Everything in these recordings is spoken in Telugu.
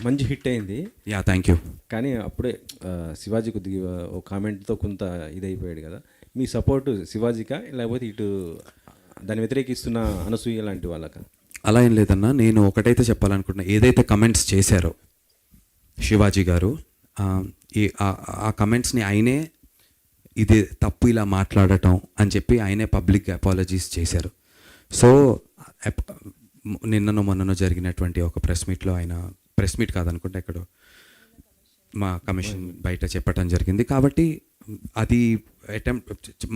మంచి హిట్ అయింది. Yeah thank you. కానీ అప్పుడే శివాజీ కొద్దిగా ఒక కామెంట్తో కొంత ఇదైపోయాడు కదా. మీ సపోర్టు శివాజీకా లేకపోతే ఇటు దాన్ని వ్యతిరేకిస్తున్న అనసూయ లాంటి వాళ్ళకా? అలా ఏం లేదన్నా, నేను ఒకటైతే చెప్పాలనుకుంటున్నా. ఏదైతే కమెంట్స్ చేశారో శివాజీ గారు, ఆ కమెంట్స్ని ఆయనే ఇది తప్పు ఇలా మాట్లాడటం అని చెప్పి ఆయనే పబ్లిక్ అపాలజీస్ చేశారు. సో నిన్ననో మొన్ననో జరిగినటువంటి ఒక ప్రెస్ మీట్లో ఆయన, ప్రెస్ మీట్ కాదనుకుంటే ఎక్కడో మా కమిషన్ బయట చెప్పడం జరిగింది. కాబట్టి అది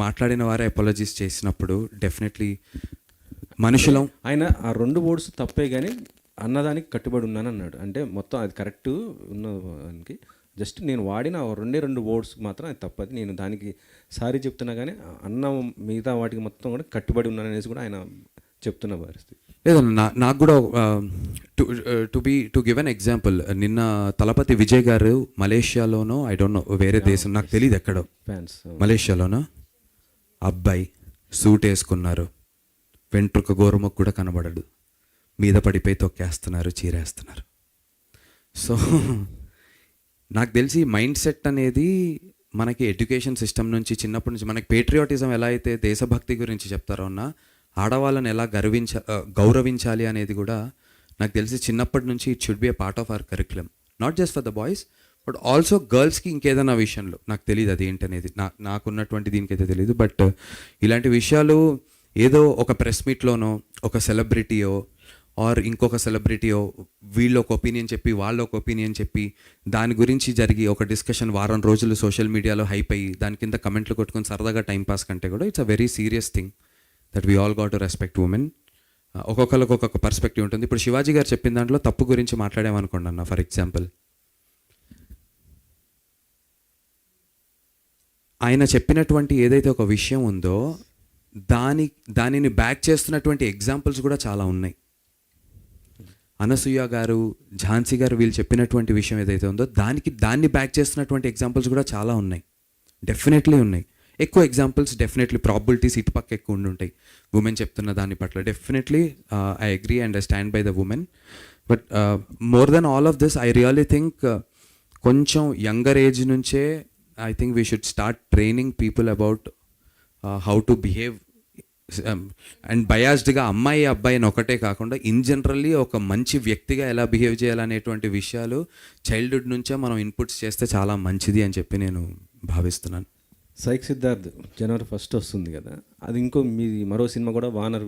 మాట్లాడిన వారే అపాలజీస్ చేసినప్పుడు డెఫినెట్లీ మనుషులం. ఆయన ఆ 2 వర్డ్స్ తప్పే కానీ అన్నదానికి కట్టుబడి ఉన్నాను అన్నాడు. అంటే మొత్తం అది కరెక్ట్ ఉన్నదానికి జస్ట్ నేను వాడిన 2 వర్డ్స్ మాత్రం అది తప్పది. నేను దానికి సారీ చెప్తున్నా కానీ అన్న మిగతా వాటికి మొత్తం కూడా కట్టుబడి ఉన్నాను అనేసి కూడా ఆయన చెప్తున్న పరిస్థితి. లేదన్నా, నాకు కూడా టు గివ్ అన్ ఎగ్జాంపుల్, నిన్న తలపతి విజయ్ గారు మలేషియాలోనో, ఐ డోంట్ నో వేరే దేశం నాకు తెలియదు ఎక్కడో, ఫ్యాన్స్ మలేషియాలోనో అబ్బాయి సూట్ వేసుకున్నారు, వెంట్రుక గోరుముకు కూడా కనబడడు, మీద పడిపోయి తొక్కేస్తున్నారు, చీరేస్తున్నారు. సో నాకు తెలిసి మైండ్ సెట్ అనేది మనకి ఎడ్యుకేషన్ సిస్టమ్ నుంచి చిన్నప్పటి నుంచి మనకి పేట్రియాటిజం ఎలా అయితే దేశభక్తి గురించి చెప్తారో అన్న, ఆడవాళ్ళని ఎలా గౌరవించాలి అనేది కూడా నాకు తెలిసి చిన్నప్పటి నుంచి it should be a part of our curriculum, not just for the boys but also గర్ల్స్కి. ఇంకేదైనా విషయంలో నాకు తెలియదు అది ఏంటనేది, నాకున్నటువంటి దీనికైతే తెలియదు. బట్ ఇలాంటి విషయాలు ఏదో ఒక ప్రెస్ మీట్లోనో ఒక సెలబ్రిటీయో ఆర్ ఇంకొక సెలబ్రిటీయో వీళ్ళు ఒక ఒపీనియన్ చెప్పి వాళ్ళు ఒక ఒపీనియన్ చెప్పి దాని గురించి జరిగి ఒక డిస్కషన్ వారం రోజులు సోషల్ మీడియాలో హైప్ అయ్యి దాని కింద కమెంట్లు కొట్టుకొని సరదాగా టైంపాస్ కంటే కూడా it's a very serious thing that we all got to respect women. ఒక్కొక్కరికి ఒక్కొక్క పర్స్పెక్టివ్ ఉంటుంది. ఇప్పుడు శివాజీ గారు చెప్పిన దాంట్లో తప్పు గురించి మాట్లాడామనుకోండి అన్న, ఫర్ ఎగ్జాంపుల్ ఆయన చెప్పినటువంటి ఏదైతే ఒక విషయం ఉందో దానిని బ్యాక్ చేస్తున్నటువంటి ఎగ్జాంపుల్స్ కూడా చాలా ఉన్నాయి. అనసూయ గారు, ఝాన్సీ గారు వీళ్ళు చెప్పినటువంటి విషయం ఏదైతే ఉందో దాన్ని బ్యాక్ చేస్తున్నటువంటి ఎగ్జాంపుల్స్ కూడా చాలా ఉన్నాయి, డెఫినెట్లీ ఉన్నాయి. ఎక్కువ ఎగ్జాంపుల్స్ డెఫినెట్లీ ప్రాబిలిటీస్ ఇటుపక్క ఎక్కువ ఉంటాయి ఉమెన్ చెప్తున్న దాని పట్ల. Definitely I agree and I stand by the women. But more than all of this I really think కొంచెం యంగర్ ఏజ్ నుంచే I think we should start training people about how to behave and బయాస్డ్గా అమ్మాయి అబ్బాయిని ఒకటే కాకుండా ఇన్ జనరల్లీ ఒక మంచి వ్యక్తిగా ఎలా బిహేవ్ చేయాలనేటువంటి విషయాలు చైల్డ్హుడ్ నుంచే మనం ఇన్పుట్స్ చేస్తే చాలా మంచిది అని చెప్పి నేను భావిస్తున్నాను. సైక్ సిద్ధార్థ్ January 1 వస్తుంది కదా, అది ఇంకో మీ మరో సినిమా కూడా వానర్